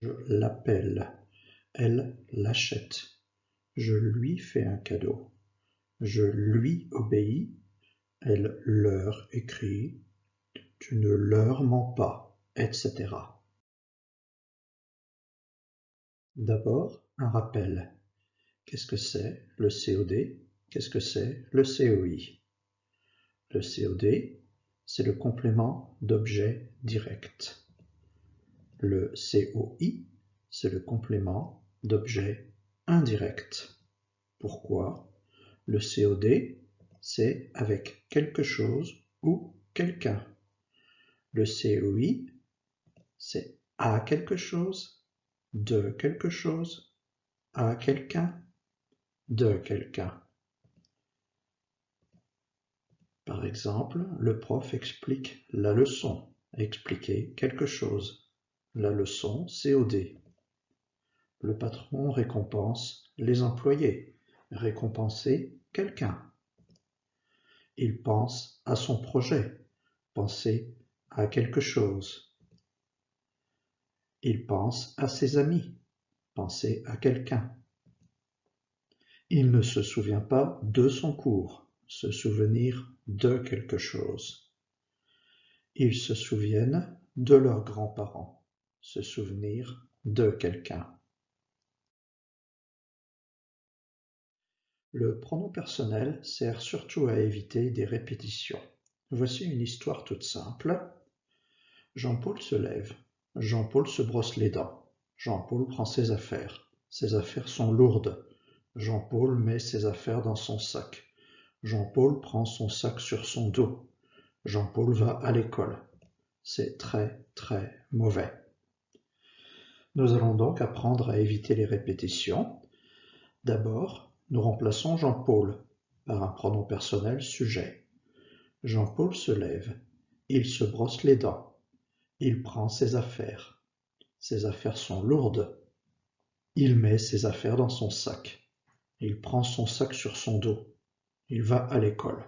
Je l'appelle. Elle l'achète. Je lui fais un cadeau. Je lui obéis. Elle leur écrit. Tu ne leur mens pas, etc. D'abord, un rappel. Qu'est-ce que c'est le COD? Qu'est-ce que c'est le COI? Le COD, c'est le complément d'objet direct. Le COI, c'est le complément d'objet indirect. Pourquoi? Le COD, c'est avec quelque chose ou quelqu'un. Le COI, c'est à quelque chose, de quelque chose, à quelqu'un, de quelqu'un. Par exemple, le prof explique la leçon, expliquer quelque chose. La leçon COD. Le patron récompense les employés, récompenser quelqu'un. Il pense à son projet, penser à quelque chose. Il pense à ses amis, penser à quelqu'un. Il ne se souvient pas de son cours, se souvenir de quelque chose. Ils se souviennent de leurs grands-parents, se souvenir de quelqu'un. Le pronom personnel sert surtout à éviter des répétitions. Voici une histoire toute simple. Jean-Paul se lève. Jean-Paul se brosse les dents. Jean-Paul prend ses affaires. Ses affaires sont lourdes. Jean-Paul met ses affaires dans son sac. Jean-Paul prend son sac sur son dos. Jean-Paul va à l'école. C'est très, très mauvais. Nous allons donc apprendre à éviter les répétitions. D'abord, nous remplaçons Jean-Paul par un pronom personnel sujet. Jean-Paul se lève. Il se brosse les dents. Il prend ses affaires. Ses affaires sont lourdes. Il met ses affaires dans son sac. Il prend son sac sur son dos. Il va à l'école.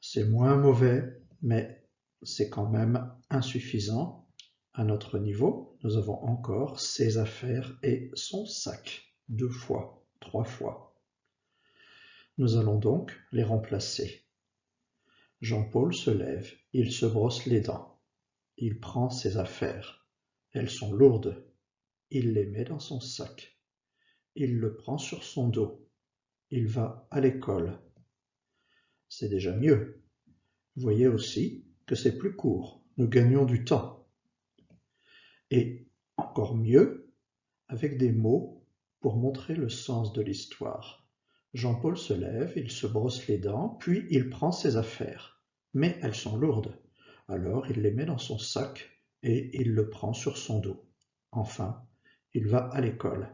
C'est moins mauvais, mais c'est quand même insuffisant. À notre niveau, nous avons encore ses affaires et son sac. 2 fois, 3 fois. Nous allons donc les remplacer. Jean-Paul se lève, il se brosse les dents. Il prend ses affaires. Elles sont lourdes. Il les met dans son sac. Il le prend sur son dos. Il va à l'école. C'est déjà mieux. Voyez aussi que c'est plus court. Nous gagnons du temps. Et encore mieux, avec des mots pour montrer le sens de l'histoire. Jean-Paul se lève, il se brosse les dents, puis il prend ses affaires. Mais elles sont lourdes. Alors il les met dans son sac et il le prend sur son dos. Enfin, il va à l'école.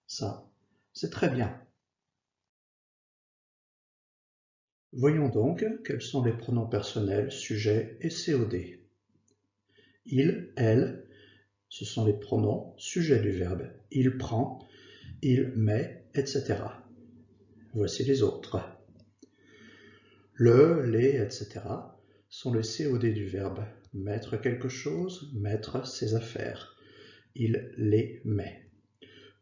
Ça, c'est très bien. Voyons donc quels sont les pronoms personnels, sujet et COD. Il, elle, ce sont les pronoms sujets du verbe. Il prend, il met, etc. Voici les autres. Le, les, etc. sont le COD du verbe. Mettre quelque chose, mettre ses affaires. Il les met.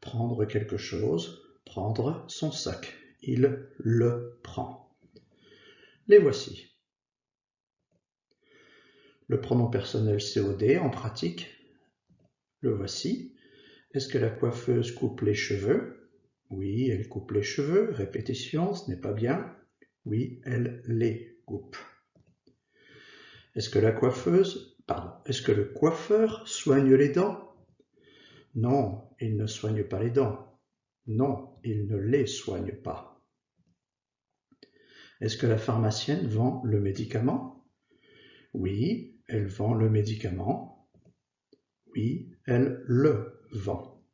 Prendre quelque chose, prendre son sac. Il le prend. Les voici. Le pronom personnel COD en pratique. Le voici. Est-ce que la coiffeuse coupe les cheveux? Oui, elle coupe les cheveux. Répétition, ce n'est pas bien. Oui, elle les coupe. Est-ce que est-ce que le coiffeur soigne les dents? Non, il ne soigne pas les dents. Non, il ne les soigne pas. Est-ce que la pharmacienne vend le médicament? Oui, elle vend le médicament. Oui, elle le vend.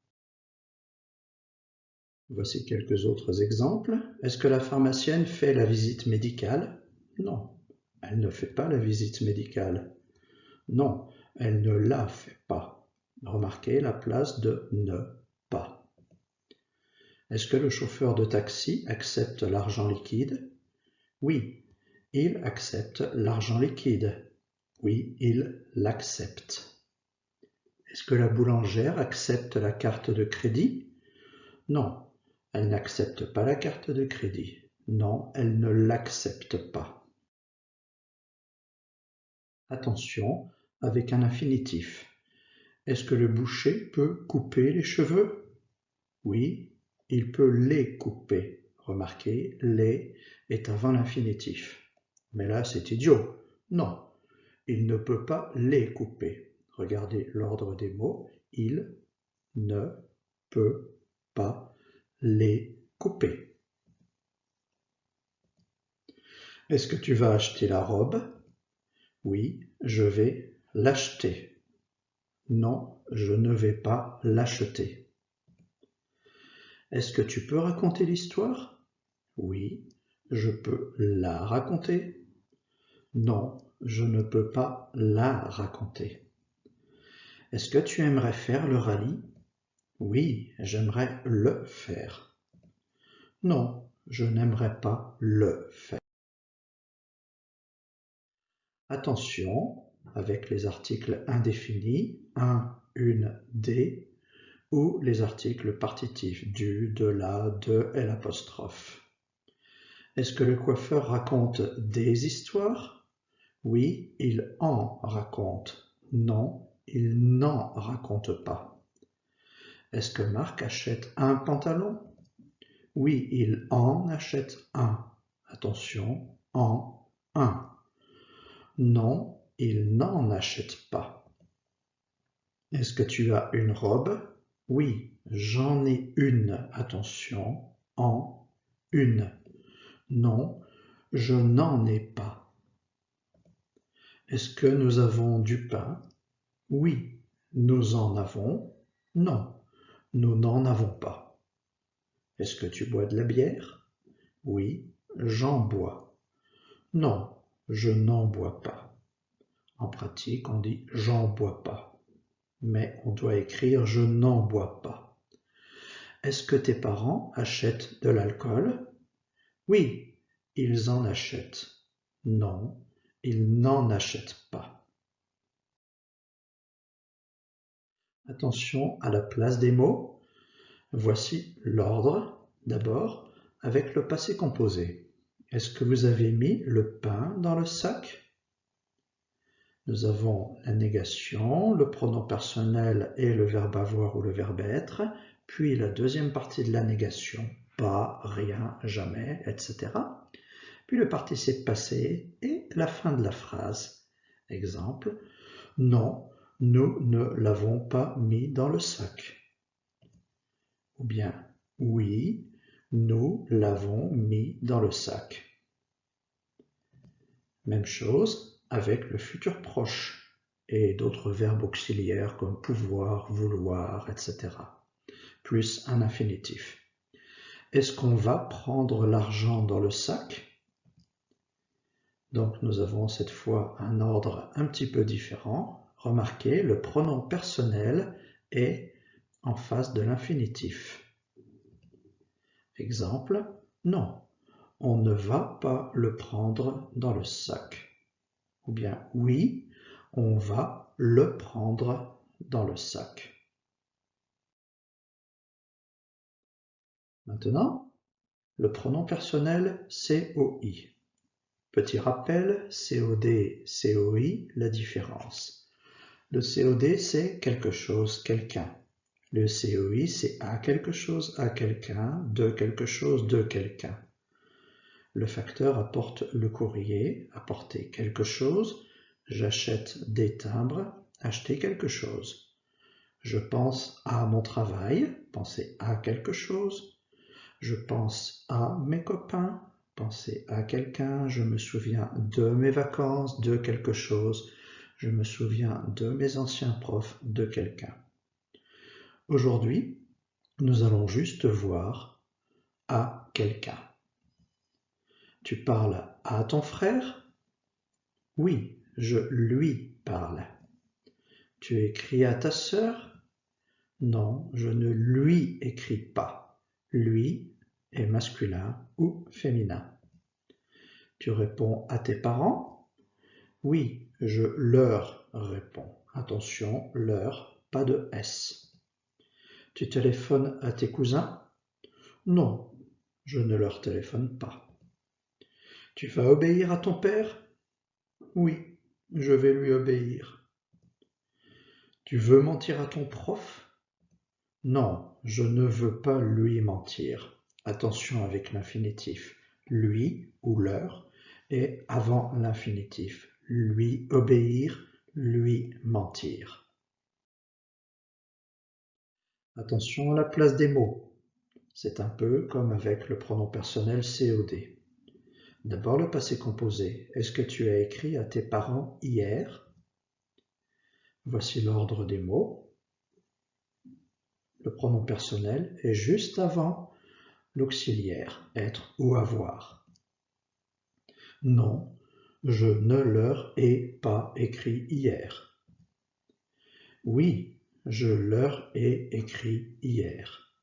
Voici quelques autres exemples. Est-ce que la pharmacienne fait la visite médicale? Non, elle ne fait pas la visite médicale. Non, elle ne la fait pas. Remarquez la place de ne pas. Est-ce que le chauffeur de taxi accepte l'argent liquide? Oui, il accepte l'argent liquide. Oui, il l'accepte. Est-ce que la boulangère accepte la carte de crédit? Non, elle n'accepte pas la carte de crédit. Non, elle ne l'accepte pas. Attention, avec un infinitif. Est-ce que le boucher peut couper les cheveux? Oui, il peut les couper. Remarquez, les est avant l'infinitif. Mais là, c'est idiot. Non, il ne peut pas les couper. Regardez l'ordre des mots. Il ne peut pas les couper. Est-ce que tu vas acheter la robe? Oui, je vais l'acheter. Non, je ne vais pas l'acheter. Est-ce que tu peux raconter l'histoire? Oui, je peux la raconter. Non, je ne peux pas la raconter. Est-ce que tu aimerais faire le rallye? Oui, j'aimerais le faire. Non, je n'aimerais pas le faire. Attention, avec les articles indéfinis, un, une, des, ou les articles partitifs du, de, la, de et l'apostrophe. Est-ce que le coiffeur raconte des histoires? Oui, il en raconte. Non, il n'en raconte pas. Est-ce que Marc achète un pantalon? Oui, il en achète un. Attention, en, un. Non, il n'en achète pas. Est-ce que tu as une robe? Oui, j'en ai une. Attention, en, une. Non, je n'en ai pas. Est-ce que nous avons du pain? Oui, nous en avons. Non, nous n'en avons pas. Est-ce que tu bois de la bière? Oui, j'en bois. Non, je n'en bois pas. En pratique, on dit j'en bois pas. Mais on doit écrire je n'en bois pas. Est-ce que tes parents achètent de l'alcool? Oui, ils en achètent. Non, ils n'en achètent pas. Attention à la place des mots. Voici l'ordre, d'abord, avec le passé composé. Est-ce que vous avez mis le pain dans le sac? Nous avons la négation, le pronom personnel et le verbe avoir ou le verbe être, puis la deuxième partie de la négation, pas, rien, jamais, etc. Puis le participe passé et la fin de la phrase. Exemple, non, nous ne l'avons pas mis dans le sac. Ou bien, oui, nous l'avons mis dans le sac. Même chose avec le futur proche et d'autres verbes auxiliaires comme pouvoir, vouloir, etc. Plus un infinitif. Est-ce qu'on va prendre l'argent dans le sac? Donc nous avons cette fois un ordre un petit peu différent. Remarquez, le pronom personnel est en face de l'infinitif. Exemple, non, on ne va pas le prendre dans le sac. Ou bien, oui, on va le prendre dans le sac. Maintenant, le pronom personnel COI. Petit rappel, COD, COI, la différence. Le COD, c'est quelque chose, quelqu'un. Le COI, c'est à quelque chose, à quelqu'un, de quelque chose, de quelqu'un. Le facteur apporte le courrier, apporter quelque chose. J'achète des timbres, acheter quelque chose. Je pense à mon travail, penser à quelque chose. Je pense à mes copains, penser à quelqu'un. Je me souviens de mes vacances, de quelque chose. Je me souviens de mes anciens profs, de quelqu'un. Aujourd'hui, nous allons juste voir à quelqu'un. Tu parles à ton frère? Oui, je lui parle. Tu écris à ta sœur? Non, je ne lui écris pas. Lui est masculin ou féminin. Tu réponds à tes parents? Oui, je leur réponds. Attention, leur pas de S. Tu téléphones à tes cousins? Non, je ne leur téléphone pas. Tu vas obéir à ton père? Oui, je vais lui obéir. Tu veux mentir à ton prof? Non, je ne veux pas lui mentir. Attention avec l'infinitif. Lui ou leur est avant l'infinitif. Lui obéir, lui mentir. Attention à la place des mots. C'est un peu comme avec le pronom personnel COD. D'abord le passé composé. Est-ce que tu as écrit à tes parents hier? Voici l'ordre des mots. Le pronom personnel est juste avant l'auxiliaire, être ou avoir. Non, je ne leur ai pas écrit hier. Oui, je leur ai écrit hier.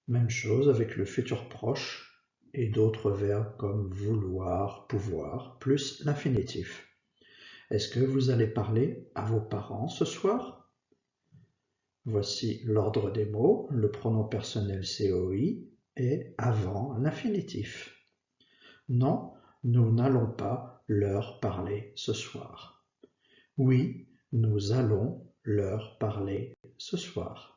Même chose avec le futur proche et d'autres verbes comme vouloir, pouvoir, plus l'infinitif. Est-ce que vous allez parler à vos parents ce soir? Voici l'ordre des mots. Le pronom personnel COI est avant l'infinitif. Non, nous n'allons pas leur parler ce soir. Oui, nous allons leur parler ce soir.